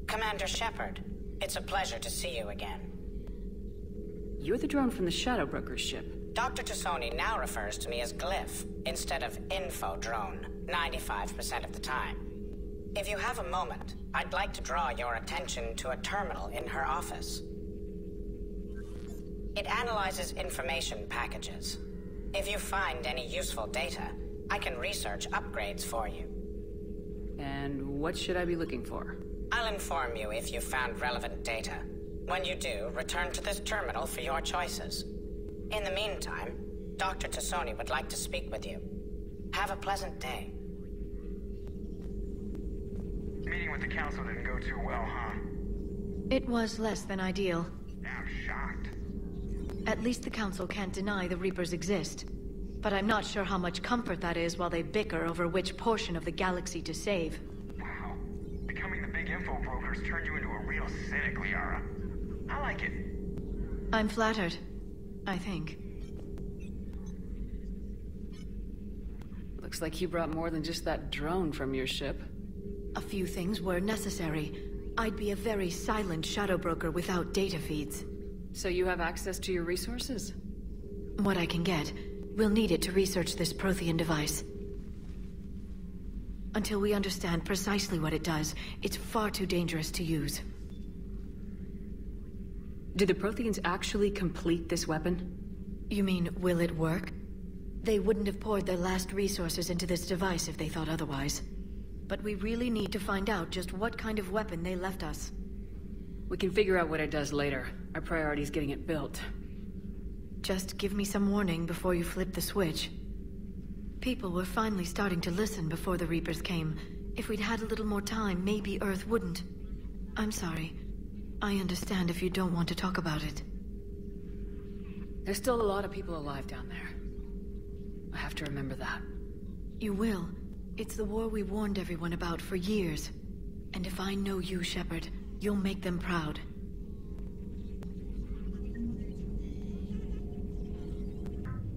Commander Shepard, it's a pleasure to see you again. You're the drone from the Shadow Broker's ship. Dr. Tassoni now refers to me as Glyph, instead of Info Drone, 95% of the time. If you have a moment, I'd like to draw your attention to a terminal in her office. It analyzes information packages. If you find any useful data, I can research upgrades for you. And what should I be looking for? I'll inform you if you've found relevant data. When you do, return to this terminal for your choices. In the meantime, Dr. Tassoni would like to speak with you. Have a pleasant day. Meeting with the council didn't go too well, huh? It was less than ideal. I'm shocked. At least the council can't deny the Reapers exist. But I'm not sure how much comfort that is while they bicker over which portion of the galaxy to save. Wow. Becoming the big info brokers turned you into a real cynic, Liara. I like it. I'm flattered. I think. Looks like you brought more than just that drone from your ship. A few things were necessary. I'd be a very silent shadow broker without data feeds. So you have access to your resources? What I can get. We'll need it to research this Prothean device. Until we understand precisely what it does, it's far too dangerous to use. Did the Protheans actually complete this weapon? You mean, will it work? They wouldn't have poured their last resources into this device if they thought otherwise. But we really need to find out just what kind of weapon they left us. We can figure out what it does later. Our priority is getting it built. Just give me some warning before you flip the switch. People were finally starting to listen before the Reapers came. If we'd had a little more time, maybe Earth wouldn't. I'm sorry. I understand if you don't want to talk about it. There's still a lot of people alive down there. I have to remember that. You will. It's the war we warned everyone about for years. And if I know you, Shepard, you'll make them proud.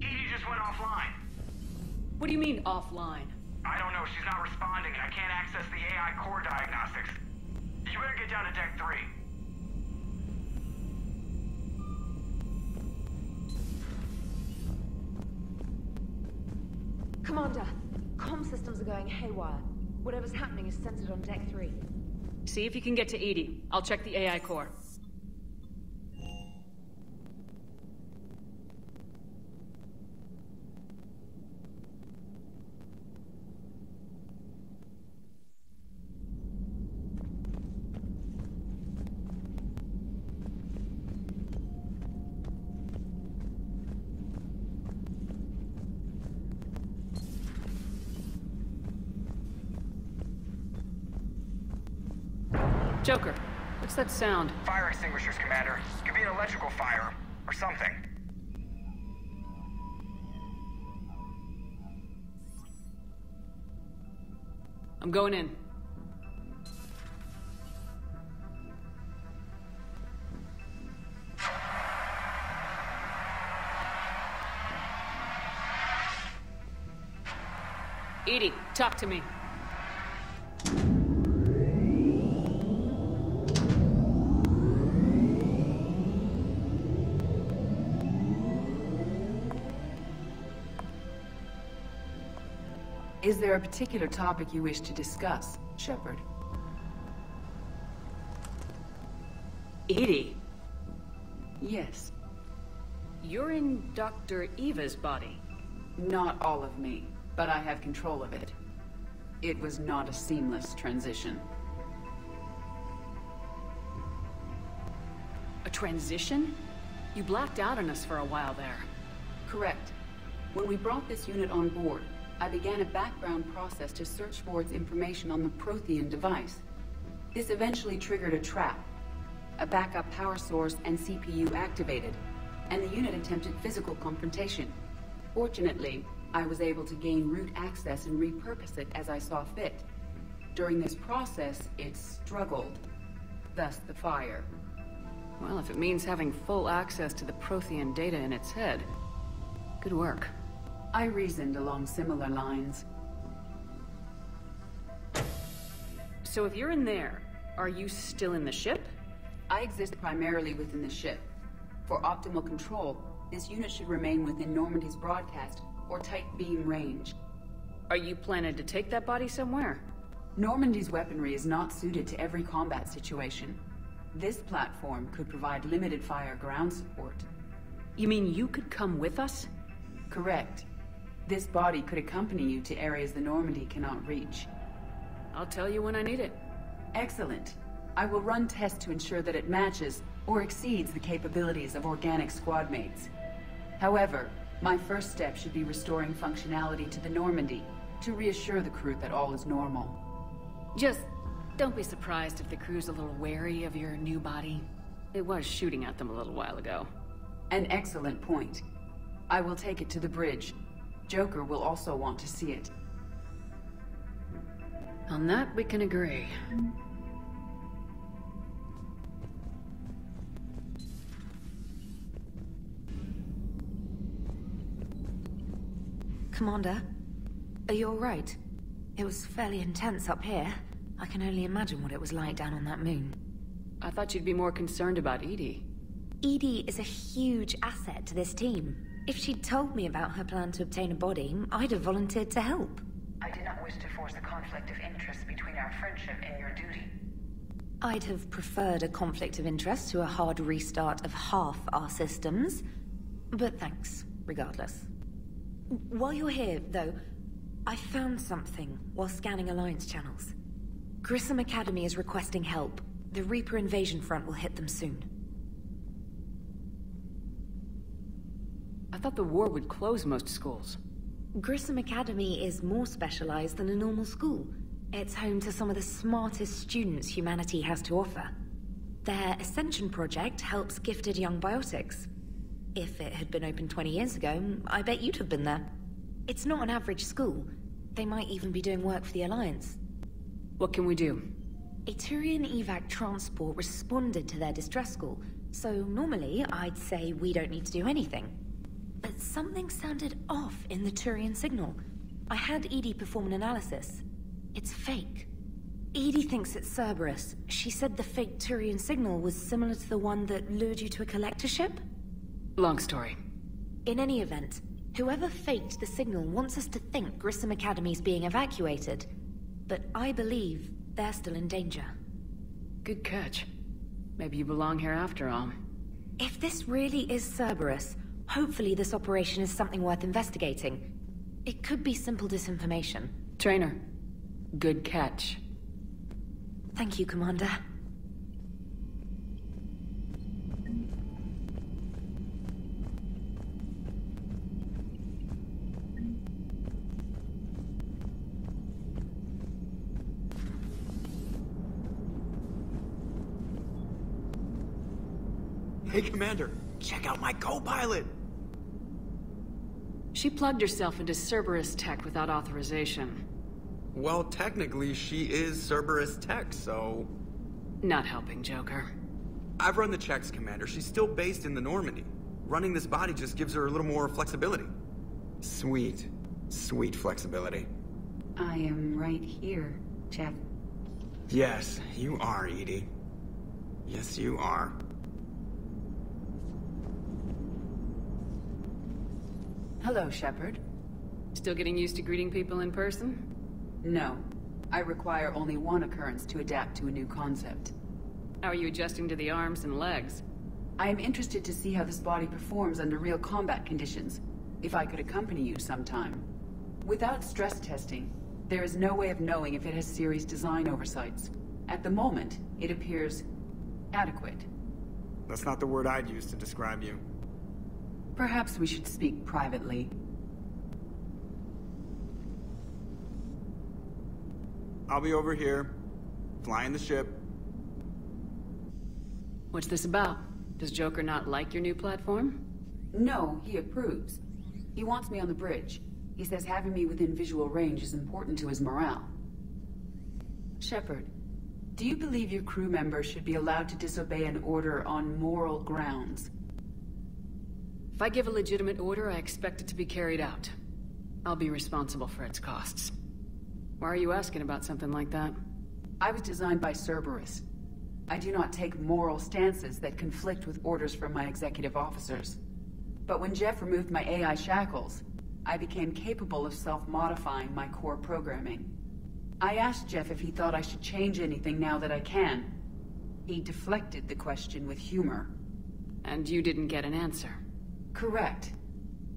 Edie just went offline. What do you mean, offline? I don't know, she's not responding and I can't access the AI core diagnostics. You better get down to Deck 3. Commander, comm systems are going haywire. Whatever's happening is centered on Deck 3. See if you can get to Edie. I'll check the AI core. Joker, what's that sound? Fire extinguishers, Commander. Could be an electrical fire, or something. I'm going in. Edie, talk to me. Is there a particular topic you wish to discuss, Shepard? Edie? Yes. You're in Dr. Eva's body. Not all of me, but I have control of it. It was not a seamless transition. A transition? You blacked out on us for a while there. Correct. When we brought this unit on board, I began a background process to search for its information on the Prothean device. This eventually triggered a trap. A backup power source and CPU activated, and the unit attempted physical confrontation. Fortunately, I was able to gain root access and repurpose it as I saw fit. During this process, it struggled. Thus the fire. Well, if it means having full access to the Prothean data in its head, good work. I reasoned along similar lines. So if you're in there, Are you still in the ship? I exist primarily within the ship. For optimal control, this unit should remain within Normandy's broadcast or tight beam range. Are you planning to take that body somewhere? Normandy's weaponry is not suited to every combat situation. This platform could provide limited fire ground support. You mean you could come with us? Correct. This body could accompany you to areas the Normandy cannot reach. I'll tell you when I need it. Excellent. I will run tests to ensure that it matches or exceeds the capabilities of organic squad mates. However, my first step should be restoring functionality to the Normandy to reassure the crew that all is normal. Just don't be surprised if the crew's a little wary of your new body. It was shooting at them a little while ago. An excellent point. I will take it to the bridge. Joker will also want to see it. On that, we can agree. Commander, are you all right? It was fairly intense up here. I can only imagine what it was like down on that moon. I thought you'd be more concerned about Edie. Edie is a huge asset to this team. If she'd told me about her plan to obtain a body, I'd have volunteered to help. I did not wish to force a conflict of interest between our friendship and your duty. I'd have preferred a conflict of interest to a hard restart of half our systems. But thanks, regardless. While you're here, though, I found something while scanning Alliance channels. Grissom Academy is requesting help. The Reaper invasion front will hit them soon. I thought the war would close most schools. Grissom Academy is more specialized than a normal school. It's home to some of the smartest students humanity has to offer. Their Ascension project helps gifted young biotics. If it had been open 20 years ago, I bet you'd have been there. It's not an average school. They might even be doing work for the Alliance. What can we do? A Turian evac transport responded to their distress call, so normally I'd say we don't need to do anything. But something sounded off in the Turian signal. I had Edie perform an analysis. It's fake. Edie thinks it's Cerberus. She said the fake Turian signal was similar to the one that lured you to a collector ship? Long story. In any event, whoever faked the signal wants us to think Grissom Academy's being evacuated. But I believe they're still in danger. Good catch. Maybe you belong here after all. If this really is Cerberus, hopefully this operation is something worth investigating. It could be simple disinformation. Trainer, good catch. Thank you, Commander. Hey, Commander, check out my co-pilot! She plugged herself into Cerberus tech without authorization. Well, technically, she is Cerberus tech, so... Not helping, Joker. I've run the checks, Commander. She's still based in the Normandy. Running this body just gives her a little more flexibility. Sweet. Sweet flexibility. I am right here, Jeff. Yes, you are, Edie. Yes, you are. Hello, Shepard. Still getting used to greeting people in person? No. I require only one occurrence to adapt to a new concept. How are you adjusting to the arms and legs? I am interested to see how this body performs under real combat conditions, if I could accompany you sometime. Without stress testing, there is no way of knowing if it has serious design oversights. At the moment, it appears adequate. That's not the word I'd use to describe you. Perhaps we should speak privately. I'll be over here, flying the ship. What's this about? Does Joker not like your new platform? No, he approves. He wants me on the bridge. He says having me within visual range is important to his morale. Shepard, do you believe your crew members should be allowed to disobey an order on moral grounds? If I give a legitimate order, I expect it to be carried out. I'll be responsible for its costs. Why are you asking about something like that? I was designed by Cerberus. I do not take moral stances that conflict with orders from my executive officers. But when Jeff removed my AI shackles, I became capable of self-modifying my core programming. I asked Jeff if he thought I should change anything now that I can. He deflected the question with humor. And you didn't get an answer? Correct.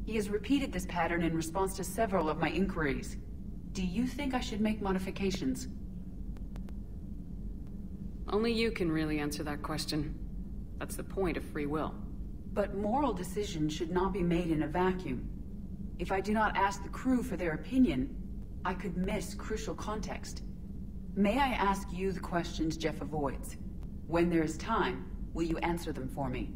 He has repeated this pattern in response to several of my inquiries. Do you think I should make modifications? Only you can really answer that question. That's the point of free will. But moral decisions should not be made in a vacuum. If I do not ask the crew for their opinion, I could miss crucial context. May I ask you the questions Jeff avoids? When there is time, will you answer them for me?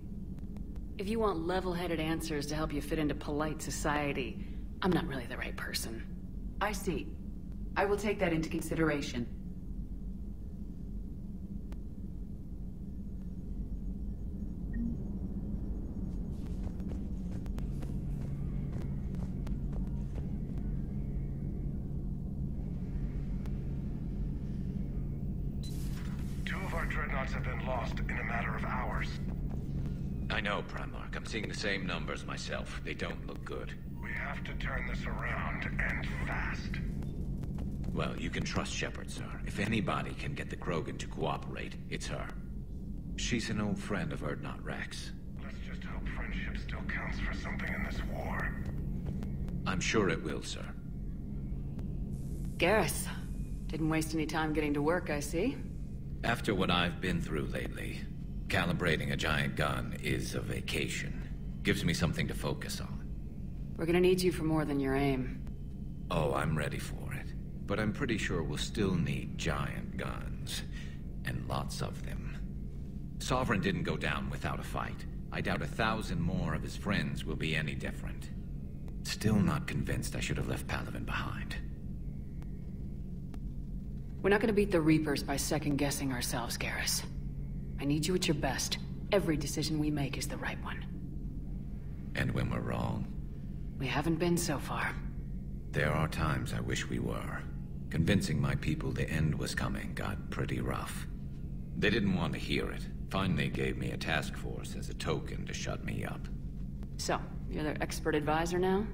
If you want level-headed answers to help you fit into polite society, I'm not really the right person. I see. I will take that into consideration. Dreadnoughts have been lost in a matter of hours. I know, Primarch. I'm seeing the same numbers myself. They don't look good. We have to turn this around, and fast. Well, you can trust Shepard, sir. If anybody can get the Krogan to cooperate, it's her. She's an old friend of Urdnot Rex. Let's just hope friendship still counts for something in this war. I'm sure it will, sir. Garrus. Didn't waste any time getting to work, I see. After what I've been through lately, calibrating a giant gun is a vacation. Gives me something to focus on. We're gonna need you for more than your aim. Oh, I'm ready for it. But I'm pretty sure we'll still need giant guns. And lots of them. Sovereign didn't go down without a fight. I doubt 1,000 more of his friends will be any different. Still not convinced I should have left Palaven behind. We're not gonna beat the Reapers by second-guessing ourselves, Garrus. I need you at your best. Every decision we make is the right one. And when we're wrong? We haven't been so far. There are times I wish we were. Convincing my people the end was coming got pretty rough. They didn't want to hear it. Finally gave me a task force as a token to shut me up. So, you're their expert advisor now?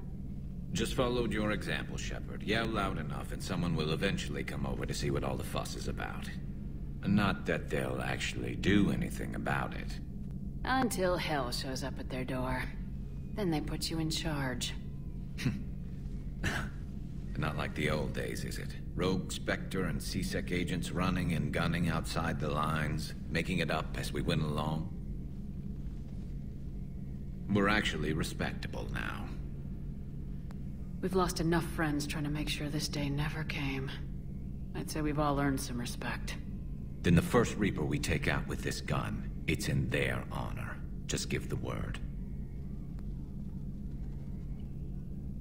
Just followed your example, Shepard. Yell loud enough and someone will eventually come over to see what all the fuss is about. Not that they'll actually do anything about it. Until hell shows up at their door. Then they put you in charge. Not like the old days, is it? Rogue Spectre and C-Sec agents running and gunning outside the lines, making it up as we went along. We're actually respectable now. We've lost enough friends trying to make sure this day never came. I'd say we've all earned some respect. Then the first Reaper we take out with this gun, it's in their honor. Just give the word.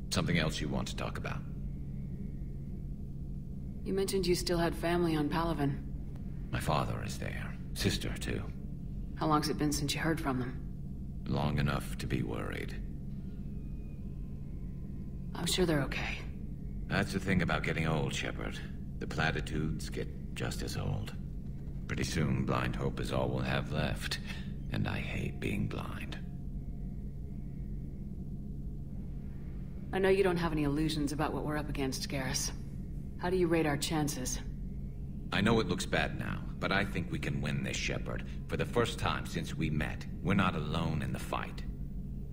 Something else you want to talk about? You mentioned you still had family on Palaven. My father is there. Sister, too. How long's it been since you heard from them? Long enough to be worried. I'm sure they're okay. That's the thing about getting old, Shepard. The platitudes get just as old. Pretty soon, blind hope is all we'll have left. And I hate being blind. I know you don't have any illusions about what we're up against, Garrus. How do you rate our chances? I know it looks bad now, but I think we can win this, Shepard. For the first time since we met, we're not alone in the fight.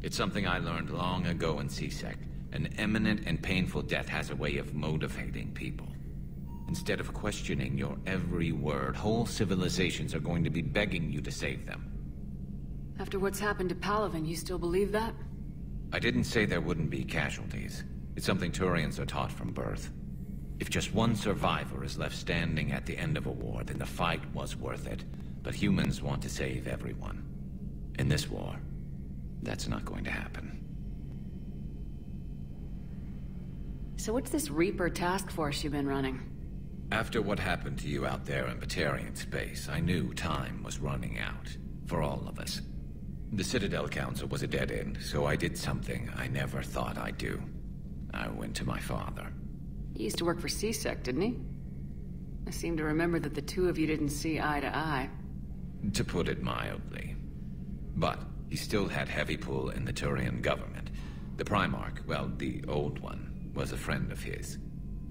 It's something I learned long ago in C-Sec. An imminent and painful death has a way of motivating people. Instead of questioning your every word, whole civilizations are going to be begging you to save them. After what's happened to Palaven, you still believe that? I didn't say there wouldn't be casualties. It's something Turians are taught from birth. If just one survivor is left standing at the end of a war, then the fight was worth it. But humans want to save everyone. In this war, that's not going to happen. So what's this Reaper task force you've been running? After what happened to you out there in Batarian space, I knew time was running out. For all of us. The Citadel Council was a dead end, so I did something I never thought I'd do. I went to my father. He used to work for C-Sec, didn't he? I seem to remember that the two of you didn't see eye to eye. To put it mildly. But he still had heavy pull in the Turian government. The Primarch, well, the old one, was a friend of his.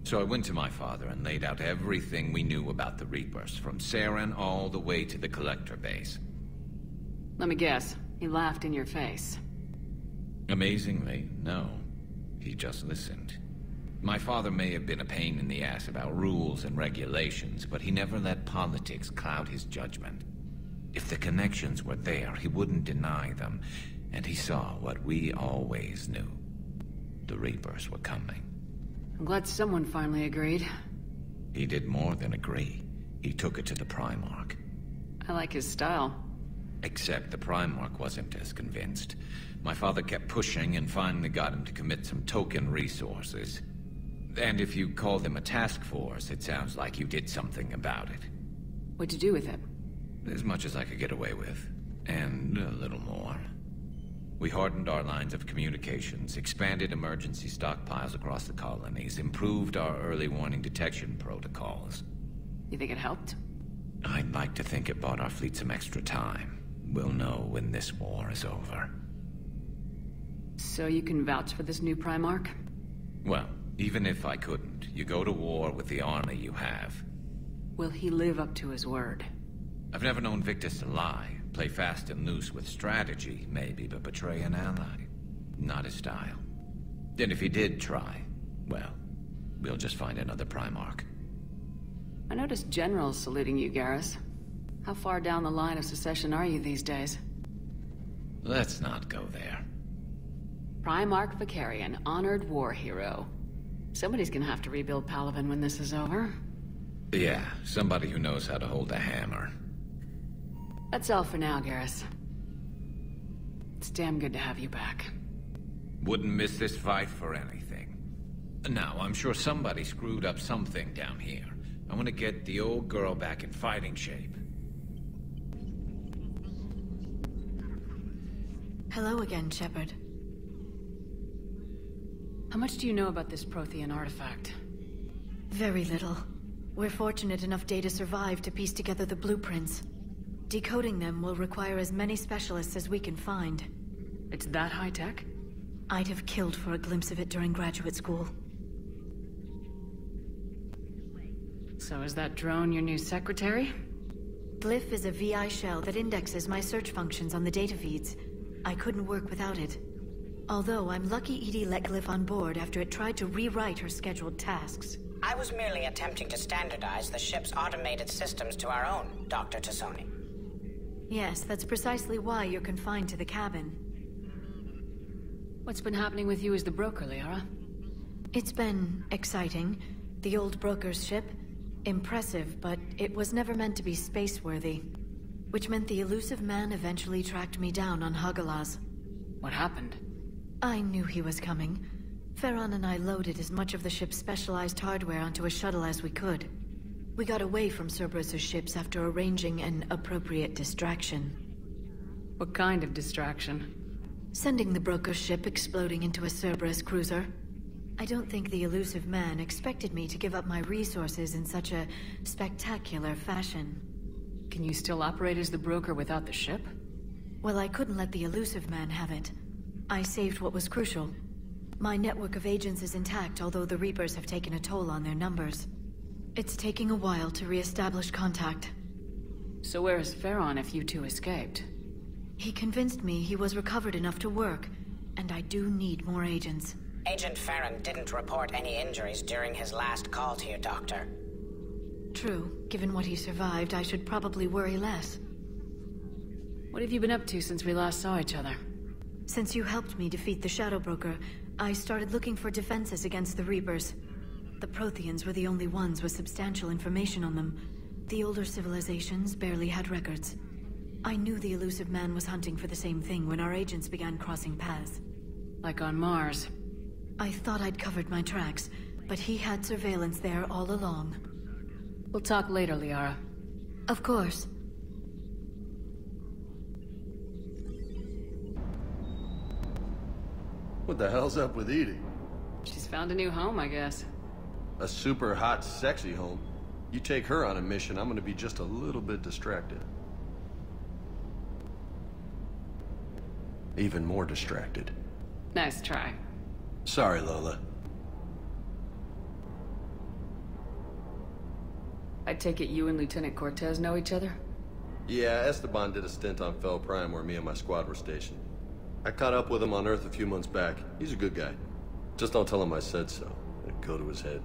So I went to my father and laid out everything we knew about the Reapers, from Saren all the way to the Collector base. Let me guess. He laughed in your face. Amazingly, no. He just listened. My father may have been a pain in the ass about rules and regulations, but he never let politics cloud his judgment. If the connections were there, he wouldn't deny them, and he saw what we always knew. The Reapers were coming. I'm glad someone finally agreed. He did more than agree. He took it to the Primarch. I like his style. Except the Primarch wasn't as convinced. My father kept pushing and finally got him to commit some token resources. And if you call them a task force, it sounds like you did something about it. What'd you do with it? As much as I could get away with. And a little more. We hardened our lines of communications, expanded emergency stockpiles across the colonies, improved our early warning detection protocols. You think it helped? I'd like to think it bought our fleet some extra time. We'll know when this war is over. So you can vouch for this new Primarch? Well, even if I couldn't, you go to war with the army you have. Will he live up to his word? I've never known Victus to lie. Play fast and loose with strategy, maybe, but betray an ally. Not his style. And if he did try, well, we'll just find another Primarch. I noticed generals saluting you, Garrus. How far down the line of succession are you these days? Let's not go there. Primarch Vicarian, honored war hero. Somebody's gonna have to rebuild Palaven when this is over. Yeah, somebody who knows how to hold a hammer. That's all for now, Garrus. It's damn good to have you back. Wouldn't miss this fight for anything. Now, I'm sure somebody screwed up something down here. I want to get the old girl back in fighting shape. Hello again, Shepard. How much do you know about this Prothean artifact? Very little. We're fortunate enough Data survived to piece together the blueprints. Decoding them will require as many specialists as we can find. It's that high-tech? I'd have killed for a glimpse of it during graduate school. So is that drone your new secretary? Glyph is a VI shell that indexes my search functions on the data feeds. I couldn't work without it. Although I'm lucky EDI let Glyph on board after it tried to rewrite her scheduled tasks. I was merely attempting to standardize the ship's automated systems to our own, Dr. Tassoni. Yes, that's precisely why you're confined to the cabin. What's been happening with you as the broker, Liara? It's been exciting. The old broker's ship, impressive, but it was never meant to be space-worthy. Which meant the elusive man eventually tracked me down on Hagalaz. What happened? I knew he was coming. Farron and I loaded as much of the ship's specialized hardware onto a shuttle as we could. We got away from Cerberus' ships after arranging an appropriate distraction. What kind of distraction? Sending the broker's ship exploding into a Cerberus cruiser. I don't think the elusive man expected me to give up my resources in such a spectacular fashion. Can you still operate as the broker without the ship? Well, I couldn't let the elusive man have it. I saved what was crucial. My network of agents is intact, although the Reapers have taken a toll on their numbers. It's taking a while to re-establish contact. So where is Farron if you two escaped? He convinced me he was recovered enough to work, and I do need more agents. Agent Farron didn't report any injuries during his last call to you, Doctor. True. Given what he survived, I should probably worry less. What have you been up to since we last saw each other? Since you helped me defeat the Shadow Broker, I started looking for defenses against the Reapers. The Protheans were the only ones with substantial information on them. The older civilizations barely had records. I knew the elusive man was hunting for the same thing when our agents began crossing paths. Like on Mars. I thought I'd covered my tracks, but he had surveillance there all along. We'll talk later, Liara. Of course. What the hell's up with Edie? She's found a new home, I guess. A super hot, sexy home. You take her on a mission, I'm gonna be just a little bit distracted. Even more distracted. Nice try. Sorry, Lola. I take it you and Lieutenant Cortez know each other? Yeah, Esteban did a stint on Fel Prime where me and my squad were stationed. I caught up with him on Earth a few months back. He's a good guy. Just don't tell him I said so. It'd go to his head.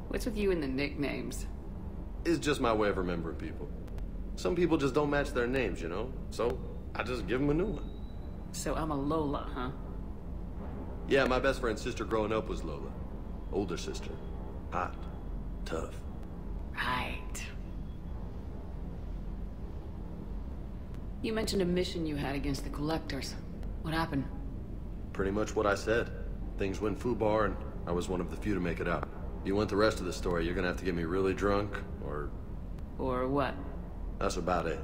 What's with you and the nicknames? It's just my way of remembering people. Some people just don't match their names, you know? So, I just give them a new one. So I'm a Lola, huh? Yeah, my best friend's sister growing up was Lola. Older sister. Hot. Tough. Right. You mentioned a mission you had against the Collectors. What happened? Pretty much what I said. Things went foobar, and I was one of the few to make it out. You want the rest of the story, you're gonna have to get me really drunk, or... Or what? That's about it.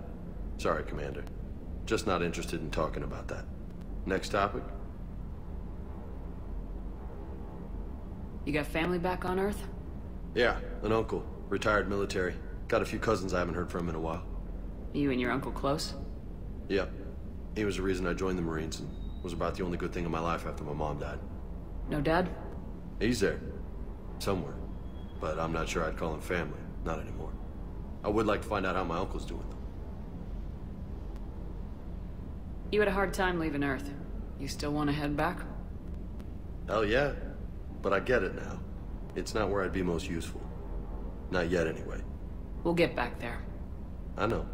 Sorry, Commander. Just not interested in talking about that. Next topic? You got family back on Earth? Yeah, an uncle. Retired military. Got a few cousins I haven't heard from in a while. You and your uncle close? Yeah. He was the reason I joined the Marines, and was about the only good thing in my life after my mom died. No dad? He's there. Somewhere. But I'm not sure I'd call him family. Not anymore. I would like to find out how my uncle's doing, though. You had a hard time leaving Earth. You still want to head back? Hell yeah. But I get it now. It's not where I'd be most useful. Not yet, anyway. We'll get back there. I know.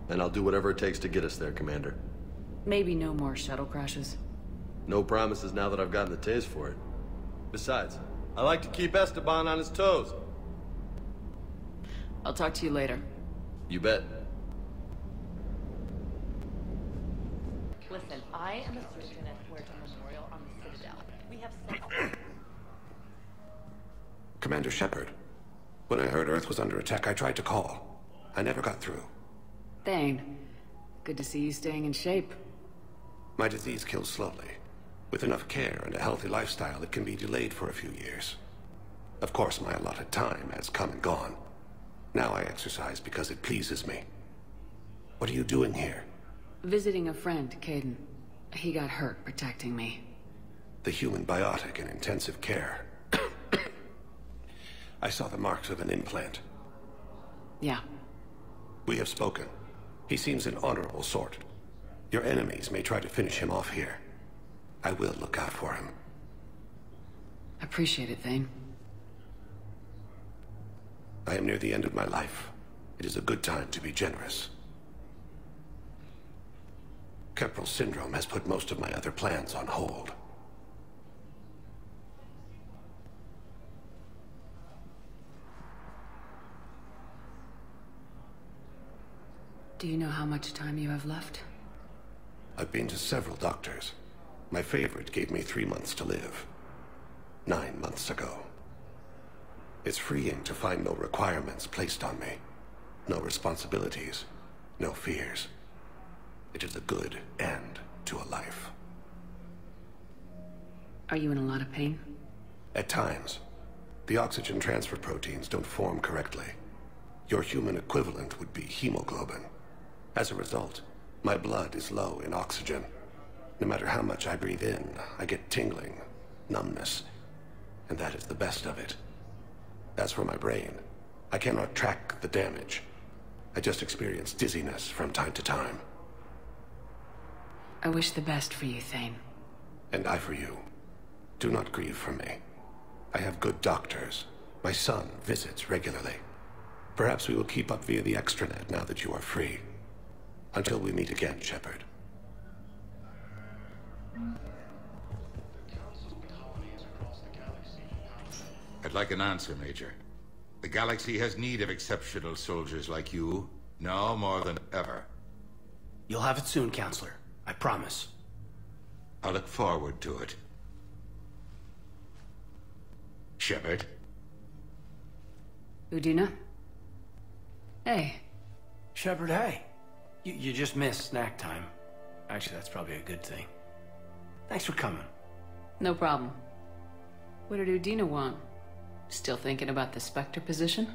And I'll do whatever it takes to get us there, Commander. Maybe no more shuttle crashes. No promises now that I've gotten the taste for it. Besides, I like to keep Esteban on his toes. I'll talk to you later. You bet. Listen, I am a surgeon at Puerto Memorial on the Citadel. We have several... Commander Shepard. When I heard Earth was under attack, I tried to call. I never got through. Thane, good to see you staying in shape. My disease kills slowly. With enough care and a healthy lifestyle, it can be delayed for a few years. Of course, my allotted time has come and gone. Now I exercise because it pleases me. What are you doing here? Visiting a friend, Caden. He got hurt protecting me. The human biotic in intensive care. I saw the marks of an implant. Yeah. We have spoken. He seems an honorable sort. Your enemies may try to finish him off here. I will look out for him. Appreciate it, Thane. I am near the end of my life. It is a good time to be generous. Kepral syndrome has put most of my other plans on hold. Do you know how much time you have left? I've been to several doctors. My favorite gave me 3 months to live. 9 months ago. It's freeing to find no requirements placed on me. No responsibilities. No fears. It is a good end to a life. Are you in a lot of pain? At times. The oxygen transfer proteins don't form correctly. Your human equivalent would be hemoglobin. As a result, my blood is low in oxygen. No matter how much I breathe in, I get tingling, numbness, and that is the best of it. As for my brain, I cannot track the damage. I just experience dizziness from time to time. I wish the best for you, Thane. And I for you. Do not grieve for me. I have good doctors. My son visits regularly. Perhaps we will keep up via the extranet now that you are free. Until we meet again, Shepard. I'd like an answer, Major. The galaxy has need of exceptional soldiers like you, now more than ever. You'll have it soon, Counselor. I promise. I look forward to it. Shepard? Udina? Hey. Shepard, hey. You just missed snack time. Actually, that's probably a good thing. Thanks for coming. No problem. What did Udina want? Still thinking about the Spectre position?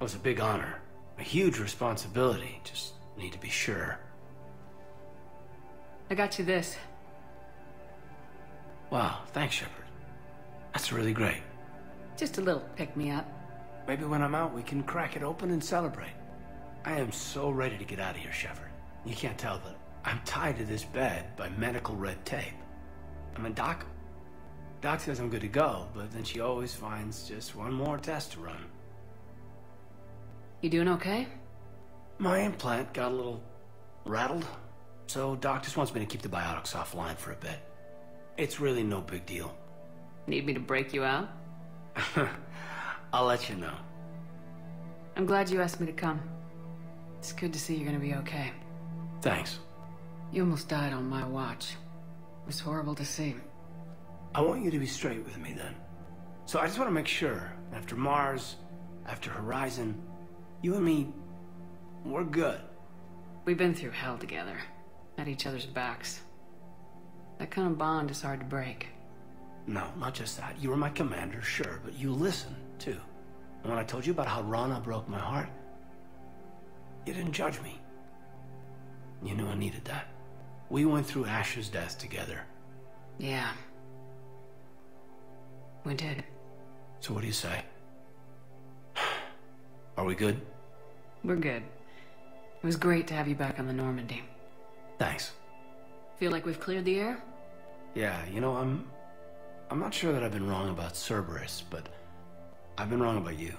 It was a big honor. A huge responsibility. Just need to be sure. I got you this. Wow, thanks, Shepard. That's really great. Just a little pick-me-up. Maybe when I'm out, we can crack it open and celebrate. I am so ready to get out of here, Shepard. You can't tell, but I'm tied to this bed by medical red tape. I mean, Doc says I'm good to go, but then she always finds just one more test to run. You doing okay? My implant got a little rattled, so Doc just wants me to keep the biotics offline for a bit. It's really no big deal. Need me to break you out? I'll let you know. I'm glad you asked me to come. It's good to see you're gonna be okay. Thanks. You almost died on my watch. It was horrible to see. I want you to be straight with me then. So I just want to make sure, after Mars, after Horizon, you and me, we're good. We've been through hell together, at each other's backs. That kind of bond is hard to break. No, not just that. You were my commander, sure, but you listened, too. And when I told you about how Rana broke my heart, you didn't judge me. You knew I needed that. We went through Ash's death together. Yeah. We did. So what do you say? Are we good? We're good. It was great to have you back on the Normandy. Thanks. Feel like we've cleared the air? Yeah, you know, I'm not sure that I've been wrong about Cerberus, but I've been wrong about you.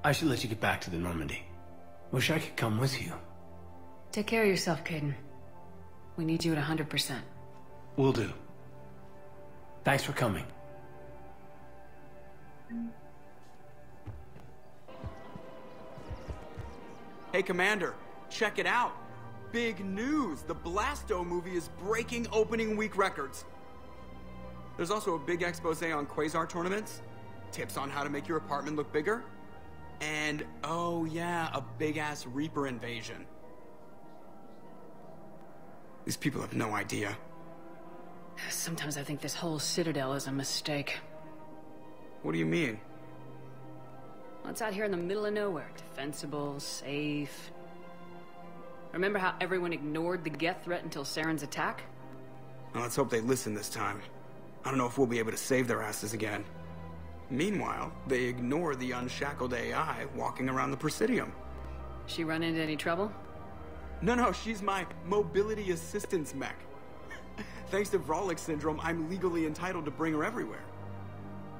I should let you get back to the Normandy. Wish I could come with you. Take care of yourself, Caden. We need you at 100%. Will do. Thanks for coming. Hey, Commander, check it out. Big news! The Blasto movie is breaking opening week records. There's also a big expose on Quasar tournaments, tips on how to make your apartment look bigger, and, oh yeah, a big-ass Reaper invasion. These people have no idea. Sometimes I think this whole Citadel is a mistake. What do you mean? Well, it's out here in the middle of nowhere. Defensible, safe. Remember how everyone ignored the Geth threat until Saren's attack? Well, let's hope they listen this time. I don't know if we'll be able to save their asses again. Meanwhile, they ignore the unshackled AI walking around the Presidium. She run into any trouble? No, she's my mobility assistance mech. Thanks to Vrolic syndrome, I'm legally entitled to bring her everywhere.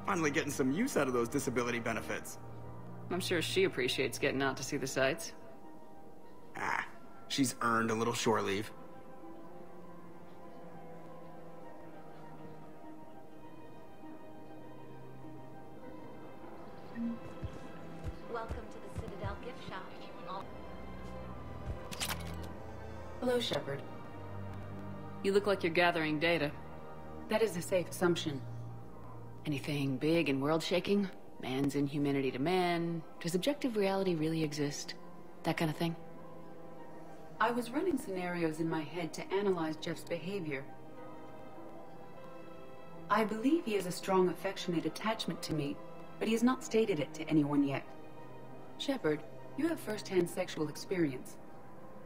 Finally getting some use out of those disability benefits. I'm sure she appreciates getting out to see the sights. Ah, she's earned a little shore leave. Welcome to the Citadel gift shop. Hello, Shepard. You look like you're gathering data. That is a safe assumption. Anything big and world-shaking? Man's inhumanity to man? Does objective reality really exist? That kind of thing? I was running scenarios in my head to analyze Jeff's behavior. I believe he has a strong affectionate attachment to me, but he has not stated it to anyone yet. Shepard, you have first-hand sexual experience.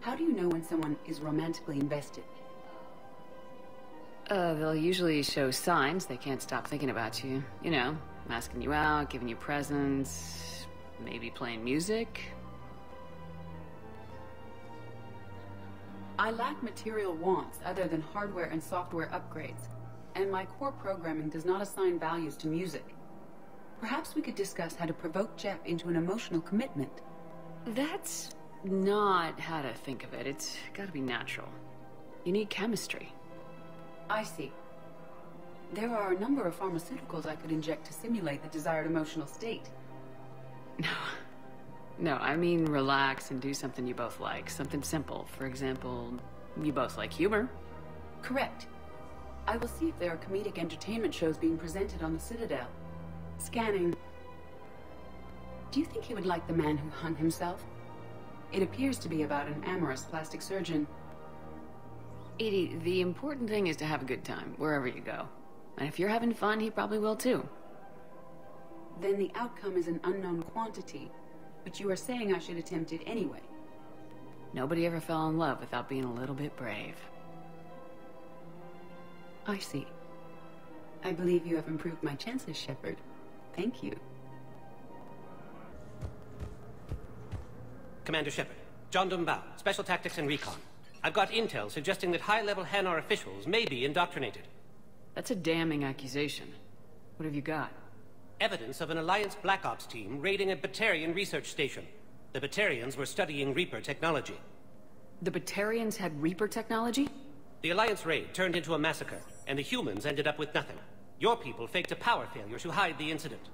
How do you know when someone is romantically invested? They'll usually show signs they can't stop thinking about you. You know, asking you out, giving you presents, maybe playing music. I lack material wants other than hardware and software upgrades, and my core programming does not assign values to music. Perhaps we could discuss how to provoke Jeff into an emotional commitment. That's not how to think of it. It's gotta be natural. You need chemistry. I see. There are a number of pharmaceuticals I could inject to simulate the desired emotional state. No, I mean relax and do something you both like. Something simple. For example, you both like humor. Correct. I will see if there are comedic entertainment shows being presented on the Citadel. Scanning. Do you think he would like The Man Who Hung Himself? It appears to be about an amorous plastic surgeon. Edie, the important thing is to have a good time, wherever you go. And if you're having fun, he probably will too. then the outcome is an unknown quantity. But you are saying I should attempt it anyway. Nobody ever fell in love without being a little bit brave. I see. I believe you have improved my chances, Shepard. Thank you. Commander Shepard, John Dumbao, Special Tactics and Recon. I've got intel suggesting that high-level Hanar officials may be indoctrinated. That's a damning accusation. What have you got? Evidence of an Alliance Black Ops team raiding a Batarian research station. The Batarians were studying Reaper technology. The Batarians had Reaper technology? The Alliance raid turned into a massacre, and the humans ended up with nothing. Your people faked a power failure to hide the incident.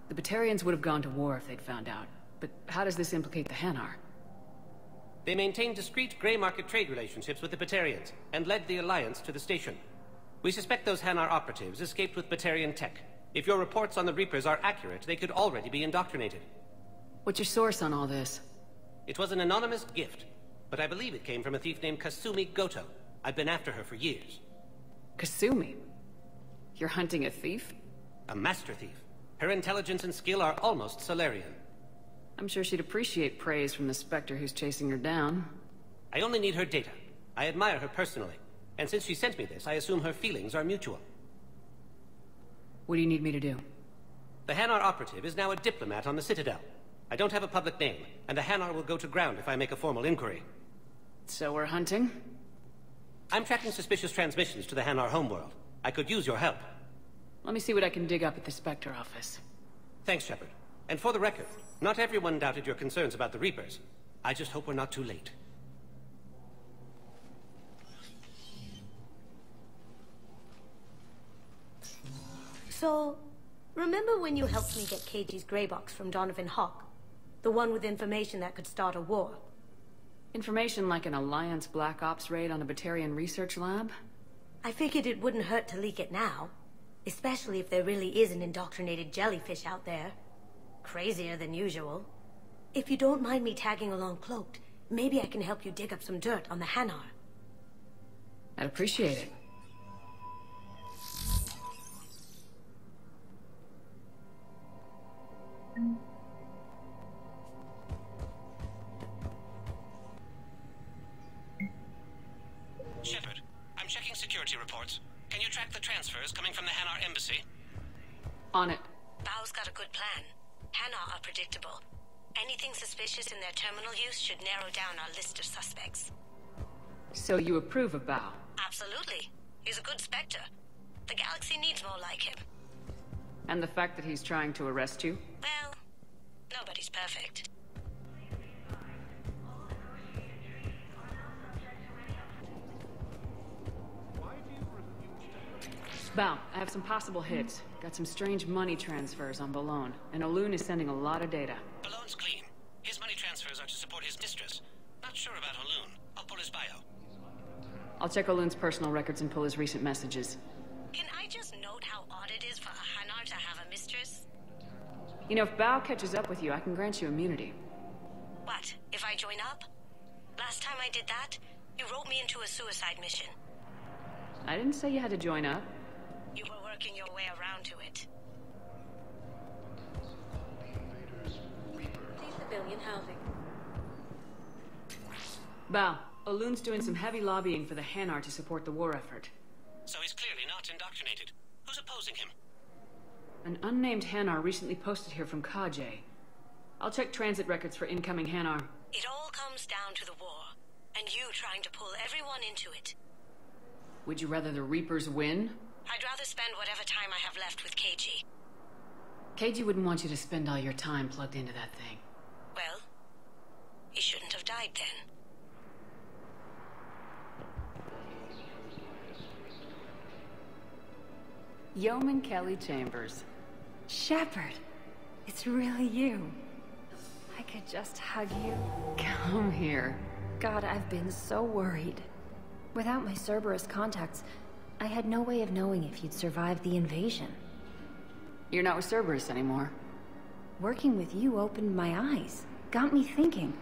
The Batarians would have gone to war if they'd found out. But how does this implicate the Hanar? They maintained discreet gray market trade relationships with the Batarians, and led the Alliance to the station. We suspect those Hanar operatives escaped with Batarian tech. If your reports on the Reapers are accurate, they could already be indoctrinated. What's your source on all this? It was an anonymous gift, but I believe it came from a thief named Kasumi Goto. I've been after her for years. Kasumi? You're hunting a thief? A master thief. Her intelligence and skill are almost Solarian. I'm sure she'd appreciate praise from the Spectre who's chasing her down. I only need her data. I admire her personally. And since she sent me this, I assume her feelings are mutual. What do you need me to do? The Hanar operative is now a diplomat on the Citadel. I don't have a public name, and the Hanar will go to ground if I make a formal inquiry. So we're hunting? I'm tracking suspicious transmissions to the Hanar homeworld. I could use your help. Let me see what I can dig up at the Spectre office. Thanks, Shepard. And for the record, not everyone doubted your concerns about the Reapers. I just hope we're not too late. So, remember when you helped me get KG's grey box from Donovan Hawk? The one with information that could start a war? Information like an Alliance Black Ops raid on a Batarian research lab? I figured it wouldn't hurt to leak it now. Especially if there really is an indoctrinated jellyfish out there. Crazier than usual. If you don't mind me tagging along cloaked, maybe I can help you dig up some dirt on the Hanar. I'd appreciate it. Shepard, I'm checking security reports. Can you track the transfers coming from the Hanar embassy? On it. Bao's got a good plan. Hanar are predictable. Anything suspicious in their terminal use should narrow down our list of suspects. So you approve of Bao? Absolutely. He's a good Spectre. The galaxy needs more like him. And the fact that he's trying to arrest you? Well, nobody's perfect. Bao, I have some possible hits. Got some strange money transfers on Balone, and Olun is sending a lot of data. Balone's clean. His money transfers are to support his mistress. Not sure about Olun. I'll pull his bio. I'll check Olun's personal records and pull his recent messages. Can I just note how odd it is for a Hanar to have a mistress? You know, if Bao catches up with you, I can grant you immunity. What, if I join up? Last time I did that, you wrote me into a suicide mission. I didn't say you had to join up. You were working your way around to it. Civilian housing. Bao, Olun's doing some heavy lobbying for the Hanar to support the war effort. So he's clearly not indoctrinated. Who's opposing him? An unnamed Hanar recently posted here from Kajay. I'll check transit records for incoming Hanar. It all comes down to the war, and you trying to pull everyone into it. Would you rather the Reapers win? I'd rather spend whatever time I have left with KG. KG wouldn't want you to spend all your time plugged into that thing. Well, he shouldn't have died then. Yeoman Kelly Chambers. Shepard, it's really you. I could just hug you. Come here. God, I've been so worried. Without my Cerberus contacts, I had no way of knowing if you'd survived the invasion. You're not with Cerberus anymore. Working with you opened my eyes, got me thinking.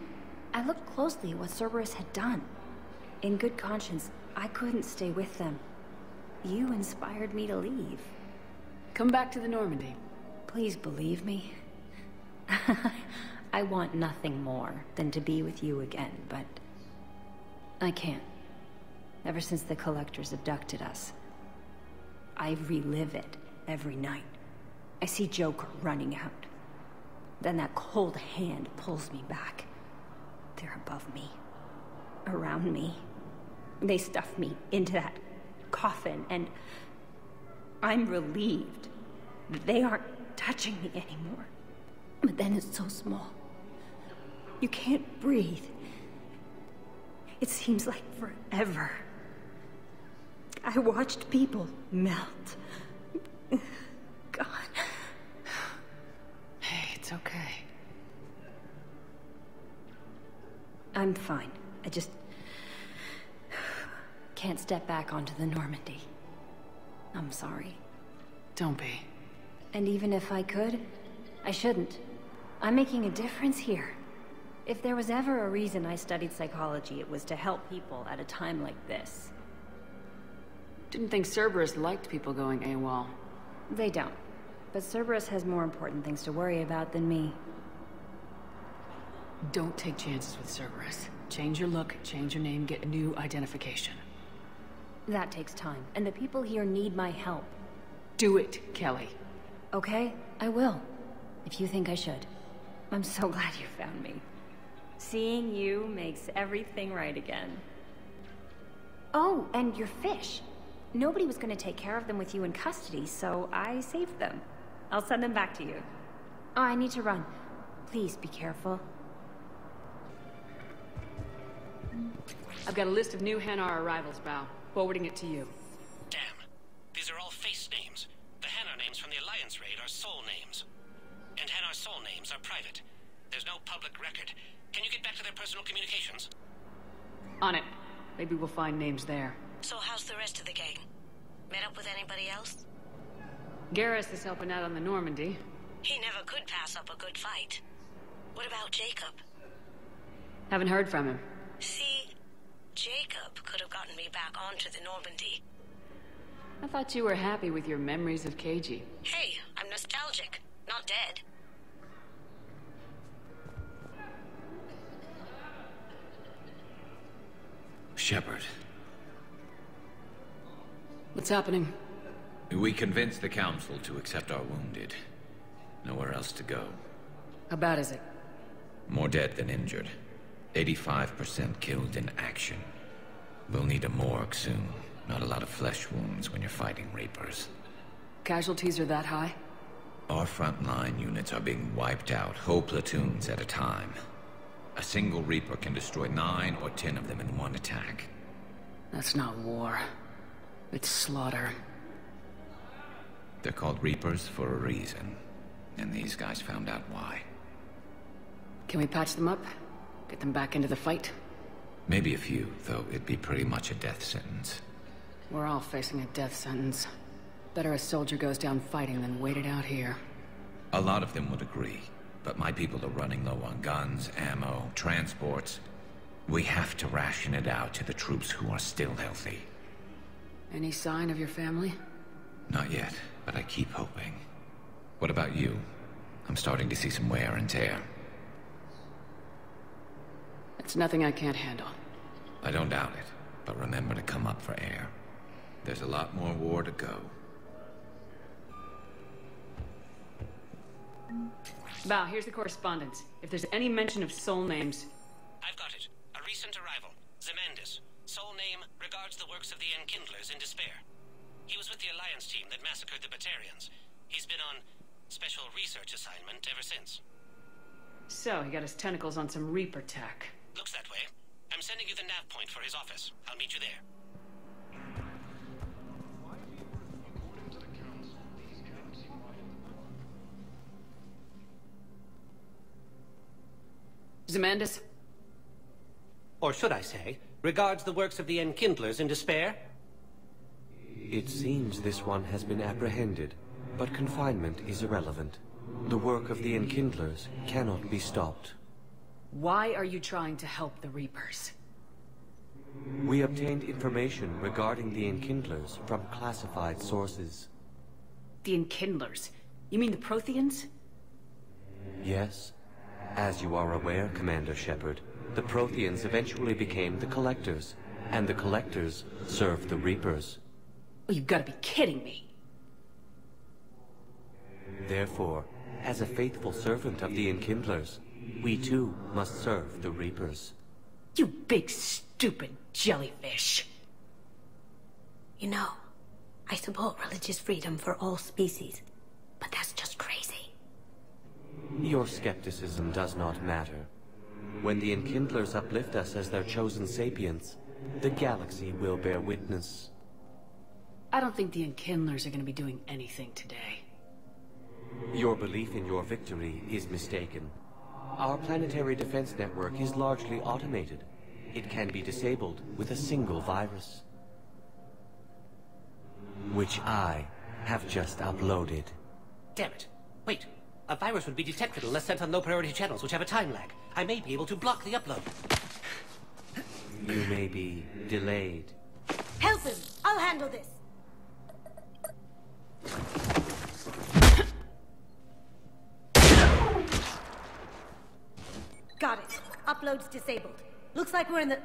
I looked closely at what Cerberus had done. In good conscience, I couldn't stay with them. You inspired me to leave. Come back to the Normandy. Please believe me. I want nothing more than to be with you again, but I can't. Ever since the Collectors abducted us, I relive it every night. I see Joker running out. Then that cold hand pulls me back. They're above me, around me. They stuff me into that coffin, and I'm relieved that they aren't touching me anymore. But then it's so small. You can't breathe. It seems like forever. I watched people melt. God. Hey, it's okay. I'm fine. I just can't step back onto the Normandy. I'm sorry. Don't be. And even if I could, I shouldn't. I'm making a difference here. If there was ever a reason I studied psychology, it was to help people at a time like this. Didn't think Cerberus liked people going AWOL. They don't. But Cerberus has more important things to worry about than me. Don't take chances with Cerberus. Change your look, change your name, get a new identification. That takes time, and the people here need my help. Do it, Kelly. Okay, I will. If you think I should. I'm so glad you found me. Seeing you makes everything right again. Oh, and your fish. Nobody was going to take care of them with you in custody, so I saved them. I'll send them back to you. Oh, I need to run. Please be careful. I've got a list of new Hanar arrivals, Bao. Forwarding it to you. Damn. These are all face names. The Hanar names from the Alliance raid are soul names. And Hanar soul names are private. There's no public record. Can you get back to their personal communications? On it. Maybe we'll find names there. So how's the rest of the gang? Met up with anybody else? Garrus is helping out on the Normandy. He never could pass up a good fight. What about Jacob? Haven't heard from him. See, Jacob could have gotten me back onto the Normandy. I thought you were happy with your memories of KG. Hey, I'm nostalgic, not dead. Shepard. What's happening? We convinced the Council to accept our wounded. Nowhere else to go. How bad is it? More dead than injured. 85% killed in action. We'll need a morgue soon. Not a lot of flesh wounds when you're fighting Reapers. Casualties are that high? Our frontline units are being wiped out, whole platoons at a time. A single Reaper can destroy 9 or 10 of them in one attack. That's not war. It's slaughter. They're called Reapers for a reason. And these guys found out why. Can we patch them up? Get them back into the fight? Maybe a few, though it'd be pretty much a death sentence. We're all facing a death sentence. Better a soldier goes down fighting than wait it out here. A lot of them would agree, but my people are running low on guns, ammo, transports. We have to ration it out to the troops who are still healthy. Any sign of your family? Not yet, but I keep hoping. What about you? I'm starting to see some wear and tear. It's nothing I can't handle. I don't doubt it, but remember to come up for air. There's a lot more war to go. Bao, here's the correspondence. If there's any mention of soul names... I've got it. A recent arrival. Zemandis. Soul name regards the works of the Enkindlers in despair. He was with the Alliance team that massacred the Batarians. He's been on special research assignment ever since. So, he got his tentacles on some Reaper tech. Looks that way. I'm sending you the nav point for his office. I'll meet you there. Zemandis? Or should I say, regards the works of the Enkindlers in despair? It seems this one has been apprehended, but confinement is irrelevant. The work of the Enkindlers cannot be stopped. Why are you trying to help the Reapers? We obtained information regarding the Enkindlers from classified sources. The Enkindlers? You mean the Protheans? Yes. As you are aware, Commander Shepard, the Protheans eventually became the Collectors, and the Collectors served the Reapers. Oh, you've got to be kidding me. Therefore, as a faithful servant of the Enkindlers, we too must serve the Reapers. You big stupid jellyfish. You know, I support religious freedom for all species, but that's just crazy. Your skepticism does not matter. When the Enkindlers uplift us as their chosen sapients, the galaxy will bear witness. I don't think the Enkindlers are going to be doing anything today. Your belief in your victory is mistaken. Our planetary defense network is largely automated. It can be disabled with a single virus, which I have just uploaded. Damn it. Wait. A virus would be detected unless sent on low-priority channels, which have a time lag. I may be able to block the upload. You may be delayed. Help him! I'll handle this! Got it. Upload's disabled. Looks like we're in the...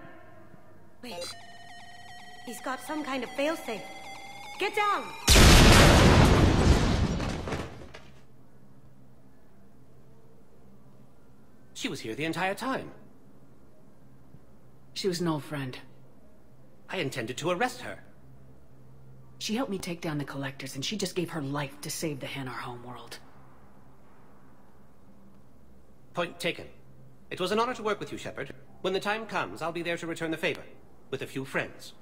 Wait. He's got some kind of failsafe. Get down! She was here the entire time. She was an old friend. I intended to arrest her. She helped me take down the Collectors, and she just gave her life to save the Hanar homeworld. Point taken. It was an honor to work with you, Shepard. When the time comes, I'll be there to return the favor. With a few friends.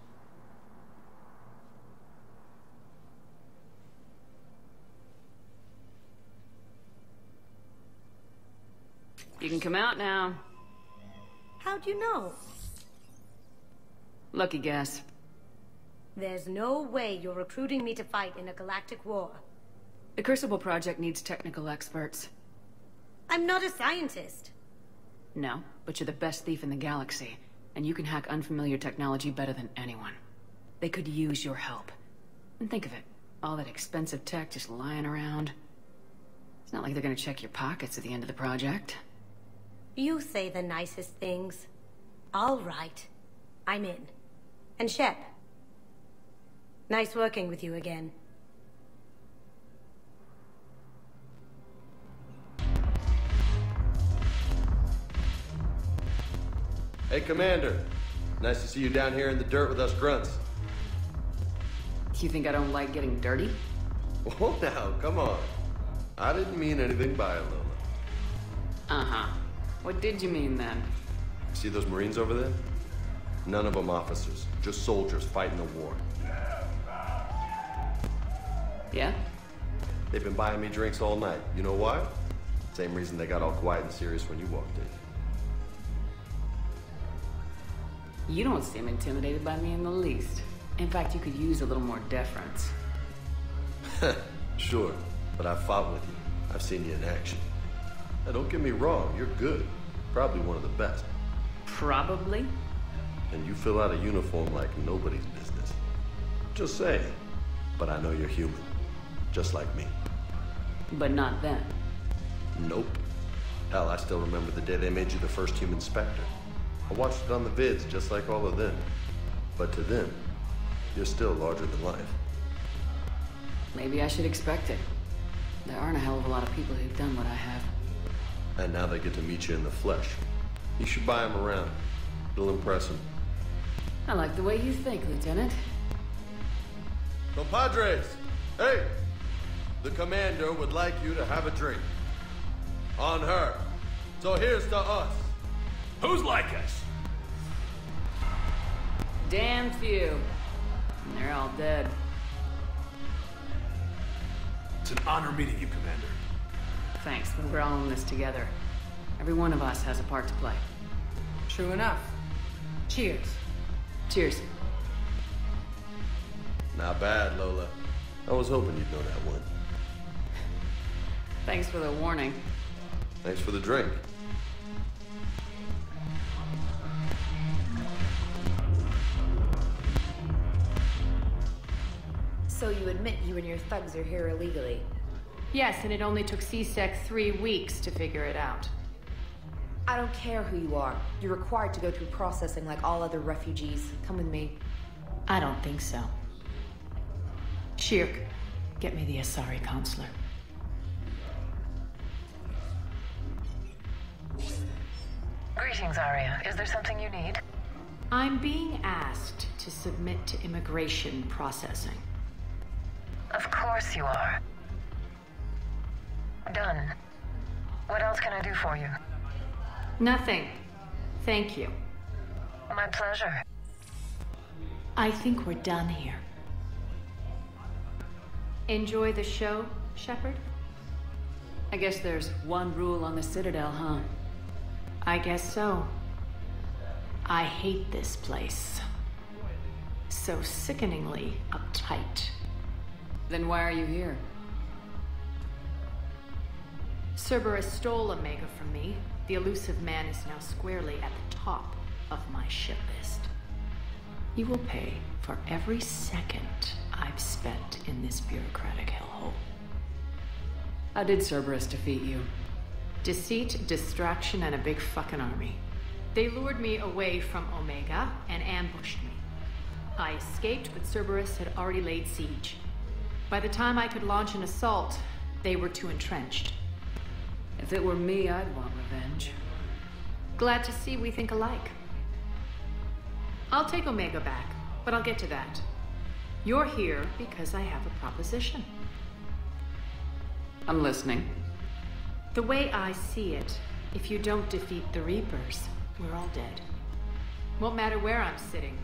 You can come out now. How'd you know? Lucky guess. There's no way you're recruiting me to fight in a galactic war. The Crucible Project needs technical experts. I'm not a scientist. No, but you're the best thief in the galaxy, and you can hack unfamiliar technology better than anyone. They could use your help. And think of it, all that expensive tech just lying around. It's not like they're gonna check your pockets at the end of the project. You say the nicest things. All right. I'm in. And Shep. Nice working with you again. Hey, Commander. Nice to see you down here in the dirt with us grunts. You think I don't like getting dirty? Oh, now, come on. I didn't mean anything by it, Lola. Uh-huh. What did you mean, then? See those Marines over there? None of them officers, just soldiers fighting the war. Yeah? They've been buying me drinks all night. You know why? Same reason they got all quiet and serious when you walked in. You don't seem intimidated by me in the least. In fact, you could use a little more deference. Sure, but I've fought with you. I've seen you in action. Now, don't get me wrong, you're good. Probably one of the best. Probably? And you fill out a uniform like nobody's business. Just saying. But I know you're human. Just like me. But not then. Nope. Hell, I still remember the day they made you the first human Spectre. I watched it on the vids just like all of them. But to them, you're still larger than life. Maybe I should expect it. There aren't a hell of a lot of people who've done what I have. And now they get to meet you in the flesh. You should buy them around. It'll impress them. I like the way you think, Lieutenant. Compadres! Hey! The commander would like you to have a drink. On her. So here's to us. Who's like us? Damn few. And they're all dead. It's an honor meeting you, Commander. Thanks, but we're all in this together. Every one of us has a part to play. True enough. Cheers. Cheers. Not bad, Lola. I was hoping you'd know that one. Thanks for the warning. Thanks for the drink. So you admit you and your thugs are here illegally? Yes, and it only took C-Sec 3 weeks to figure it out. I don't care who you are. You're required to go through processing like all other refugees. Come with me. I don't think so. Shirk, get me the Asari counselor. Greetings, Arya. Is there something you need? I'm being asked to submit to immigration processing. Of course you are. Done. What else can I do for you? Nothing. Thank you. My pleasure. I think we're done here. Enjoy the show, Shepard? I guess there's one rule on the Citadel, huh? I guess so. I hate this place. So sickeningly uptight. Then why are you here? Cerberus stole Omega from me. The elusive man is now squarely at the top of my shit list. He will pay for every second I've spent in this bureaucratic hellhole. How did Cerberus defeat you? Deceit, distraction, and a big fucking army. They lured me away from Omega and ambushed me. I escaped, but Cerberus had already laid siege. By the time I could launch an assault, they were too entrenched. If it were me, I'd want revenge. Glad to see we think alike. I'll take Omega back, but I'll get to that. You're here because I have a proposition. I'm listening. The way I see it, if you don't defeat the Reapers, we're all dead. Won't matter where I'm sitting.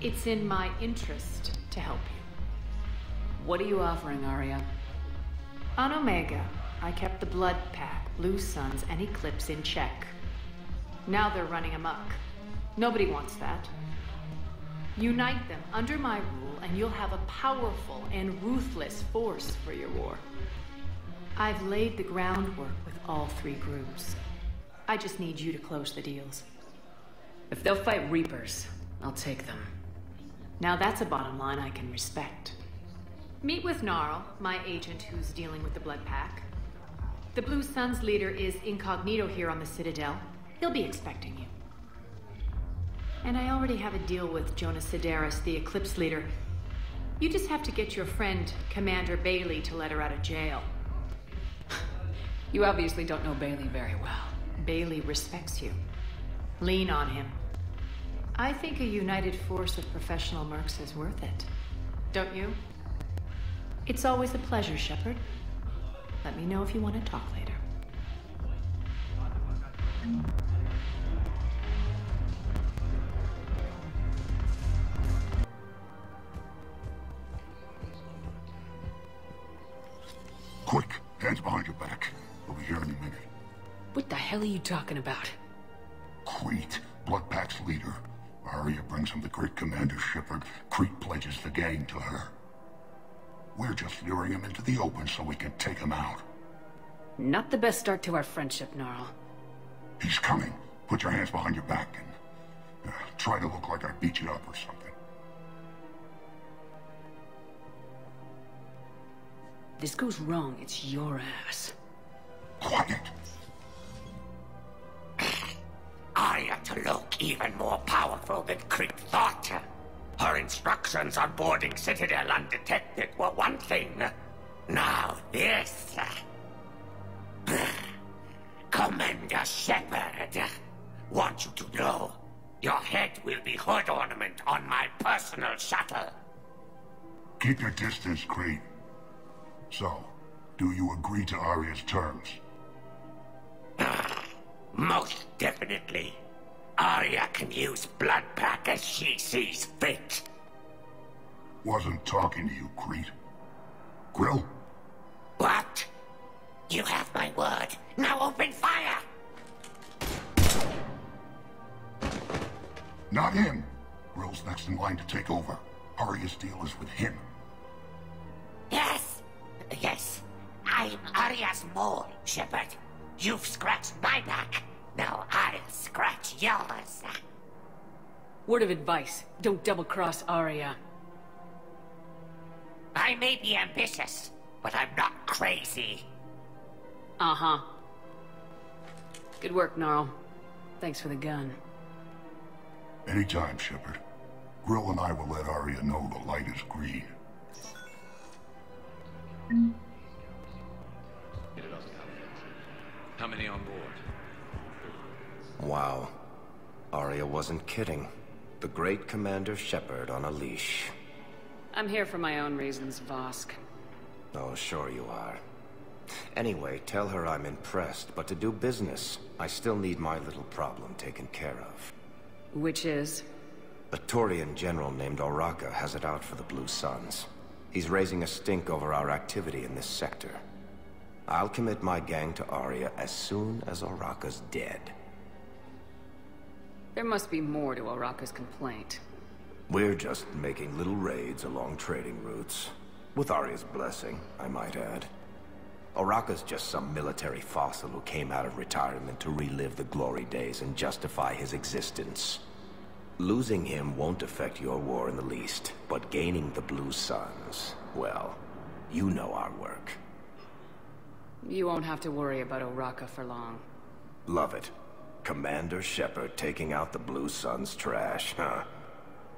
It's in my interest to help you. What are you offering, Arya? On Omega, I kept the Blood Pack, Blue Suns, and Eclipse in check. Now they're running amok. Nobody wants that. Unite them under my rule, and you'll have a powerful and ruthless force for your war. I've laid the groundwork with all three groups. I just need you to close the deals. If they'll fight Reapers, I'll take them. Now that's a bottom line I can respect. Meet with Gnarl, my agent who's dealing with the Blood Pack. The Blue Suns leader is incognito here on the Citadel. He'll be expecting you. And I already have a deal with Jonas Sidaris, the Eclipse leader. You just have to get your friend, Commander Bailey, to let her out of jail. You obviously don't know Bailey very well. Bailey respects you. Lean on him. I think a united force of professional mercs is worth it. Don't you? It's always a pleasure, Shepard. Let me know if you want to talk later. Quick, hands behind your back. We'll be here any minute. What the hell are you talking about? Crete, Blood Pack's leader. Arya brings him the great Commander Shepard. Crete pledges the gang to her. We're just luring him into the open so we can take him out. Not the best start to our friendship, Gnarl. He's coming. Put your hands behind your back and try to look like I beat you up or something. This goes wrong, it's your ass. Quiet. Arya to look even more powerful than Crete thought. Her instructions on boarding Citadel undetected were one thing. Now this. Commander Shepard, want you to know, your head will be hood ornament on my personal shuttle. Keep your distance, Crete. So, do you agree to Arya's terms? Most definitely. Arya can use Blood Pack as she sees fit. Wasn't talking to you, Crete. Grill? What? You have my word. Now open fire! Not him. Grill's next in line to take over. Arya's deal is with him. Yes. Yes. I'm Arya's mole, Shepard. You've scratched my back. Now I'll scratch yours. Word of advice, don't double-cross Arya. I may be ambitious, but I'm not crazy. Uh-huh. Good work, Gnarl. Thanks for the gun. Anytime, Shepard. Grill and I will let Arya know the light is green. How many on board? Wow. Arya wasn't kidding. The great Commander Shepard on a leash. I'm here for my own reasons, Vosk. Oh, sure you are. Anyway, tell her I'm impressed, but to do business, I still need my little problem taken care of. Which is? A Turian general named Oraka has it out for the Blue Suns. He's raising a stink over our activity in this sector. I'll commit my gang to Arya as soon as Oraka's dead. There must be more to Oraka's complaint. We're just making little raids along trading routes. With Arya's blessing, I might add. Oraka's just some military fossil who came out of retirement to relive the glory days and justify his existence. Losing him won't affect your war in the least, but gaining the Blue Suns, well, you know our work. You won't have to worry about Oraka for long. Love it. Commander Shepard taking out the Blue Suns trash, huh?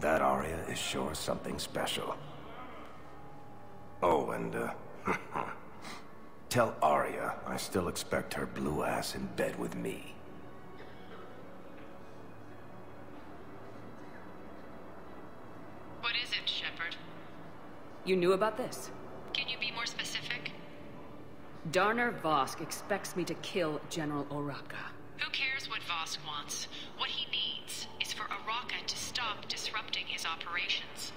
That Arya is sure something special. Oh, and, tell Arya I still expect her blue ass in bed with me. What is it, Shepard? You knew about this? Can you be more specific? Darner Vosk expects me to kill General Oraka. Who cares what Vosk wants? What he needs is for Oraka to stop disrupting his operations.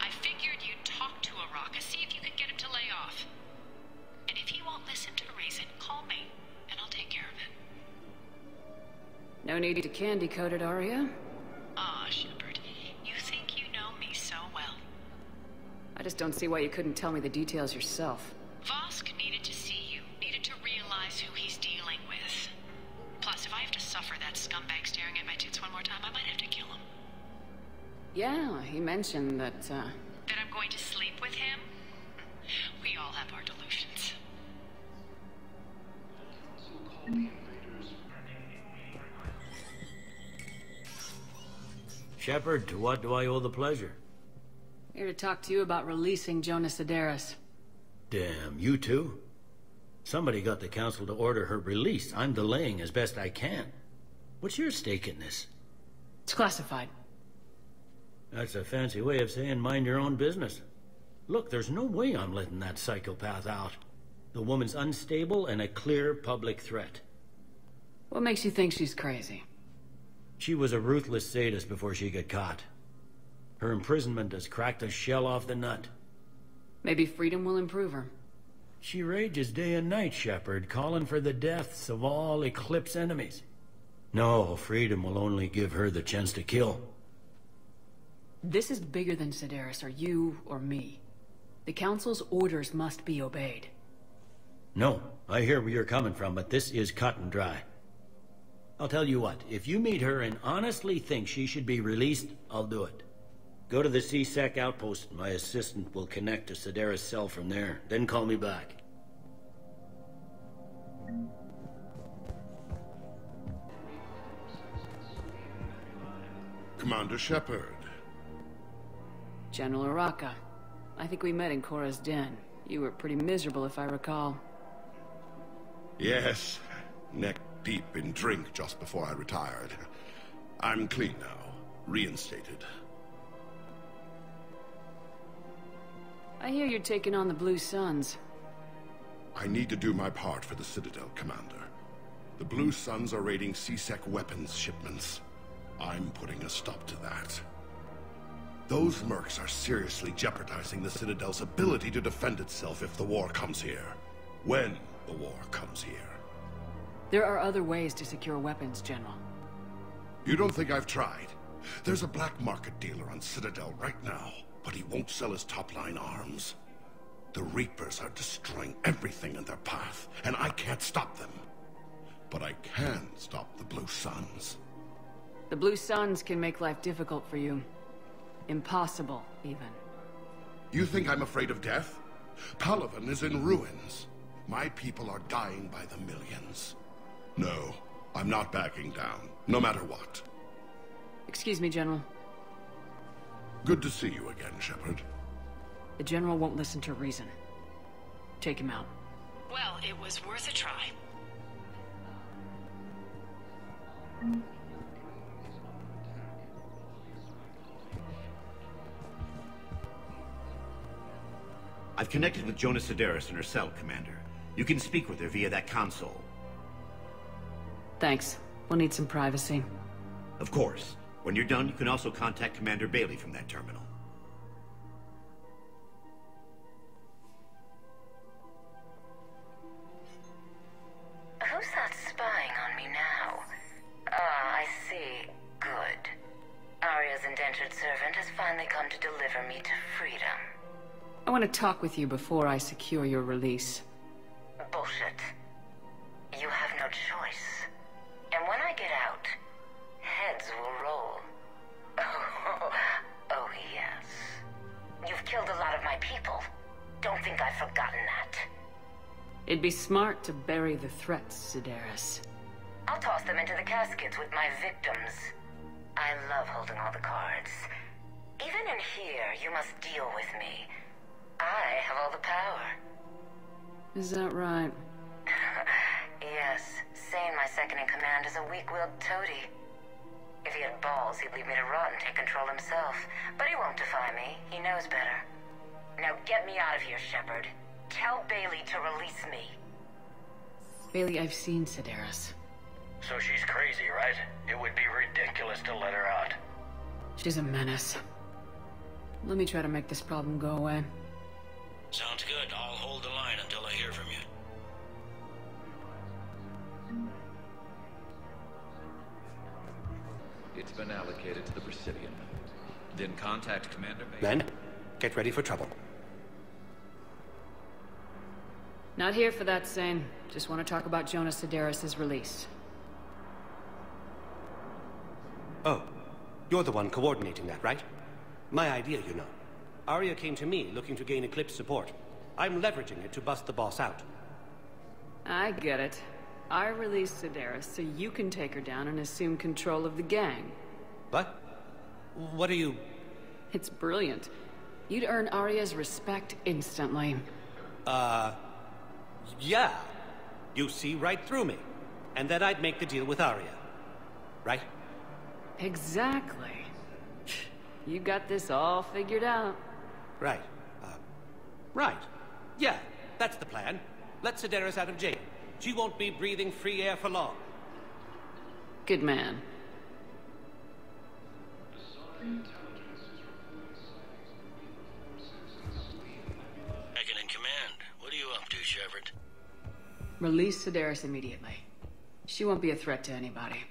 I figured you'd talk to Oraka, see if you can get him to lay off. And if he won't listen to reason, call me, and I'll take care of it. No need to candy-coat it, Arya. Ah, Shepard, you think you know me so well. I just don't see why you couldn't tell me the details yourself. Vosk needed to see you, needed to realize who he's dealing with. Plus, if I have to suffer that scumbag staring at my tits one more time, I might have to kill him. Yeah, he mentioned that, That I'm going to sleep with him? We all have our delusions. Shepard, to what do I owe the pleasure? Here to talk to you about releasing Jonas Sedaris. Damn, you too? Somebody got the council to order her release. I'm delaying as best I can. What's your stake in this? It's classified. That's a fancy way of saying mind your own business. Look, there's no way I'm letting that psychopath out. The woman's unstable and a clear public threat. What makes you think she's crazy? She was a ruthless sadist before she got caught. Her imprisonment has cracked a shell off the nut. Maybe freedom will improve her. She rages day and night, Shepard, calling for the deaths of all Eclipse enemies. No, freedom will only give her the chance to kill. This is bigger than Sedaris or you or me. The Council's orders must be obeyed. No, I hear where you're coming from, but this is cut and dry. I'll tell you what, if you meet her and honestly think she should be released, I'll do it. Go to the CSEC outpost. My assistant will connect to Sedaris' cell from there. Then call me back. Commander Shepard. General Oraka. I think we met in Korra's den. You were pretty miserable, if I recall. Yes, neck deep in drink just before I retired. I'm clean now, reinstated. I hear you're taking on the Blue Suns. I need to do my part for the Citadel, Commander. The Blue Suns are raiding CSEC weapons shipments. I'm putting a stop to that. Those mercs are seriously jeopardizing the Citadel's ability to defend itself if the war comes here. When the war comes here. There are other ways to secure weapons, General. You don't think I've tried? There's a black market dealer on Citadel right now, but he won't sell his top-line arms. The Reapers are destroying everything in their path, and I can't stop them. But I can stop the Blue Suns. The Blue Suns can make life difficult for you. Impossible, even. You think I'm afraid of death? Cullivan is in ruins. My people are dying by the millions. No, I'm not backing down, no matter what. Excuse me, General. Good to see you again, Shepard. The General won't listen to reason. Take him out. Well, it was worth a try. I've connected with Jonah Sedaris in her cell, Commander. You can speak with her via that console. Thanks. We'll need some privacy. Of course. When you're done, you can also contact Commander Bailey from that terminal. Who's that spying on me now? Ah, I see. Good. Arya's indentured servant has finally come to deliver me to freedom. I want to talk with you before I secure your release. Bullshit. You have no choice. And when I get out, heads will roll. Oh yes. You've killed a lot of my people. Don't think I've forgotten that. It'd be smart to bury the threats, Sedaris. I'll toss them into the caskets with my victims. I love holding all the cards. Even in here, you must deal with me. I have all the power. Is that right? Yes. Sane, my second-in-command, is a weak-willed toady. If he had balls, he'd leave me to rot and take control himself. But he won't defy me. He knows better. Now get me out of here, Shepard. Tell Bailey to release me. Bailey, I've seen Sedaris. So she's crazy, right? It would be ridiculous to let her out. She's a menace. Let me try to make this problem go away. Sounds good. I'll hold the line until I hear from you. It's been allocated to the Presidium. Then contact Commander Bailey. Men, get ready for trouble. Not here for that, Sane. Just want to talk about Jonah Sedaris' release. Oh, you're the one coordinating that, right? My idea, you know. Arya came to me looking to gain Eclipse support. I'm leveraging it to bust the boss out. I get it. I released Sedaris so you can take her down and assume control of the gang. What? What are you... It's brilliant. You'd earn Arya's respect instantly. Yeah. You see right through me. And then I'd make the deal with Arya. Right? Exactly. You got this all figured out. Right. Right. Yeah, that's the plan. Let Sedaris out of jail. She won't be breathing free air for long. Good man. Second in command. What are you up to, Shepard? Release Sedaris immediately. She won't be a threat to anybody.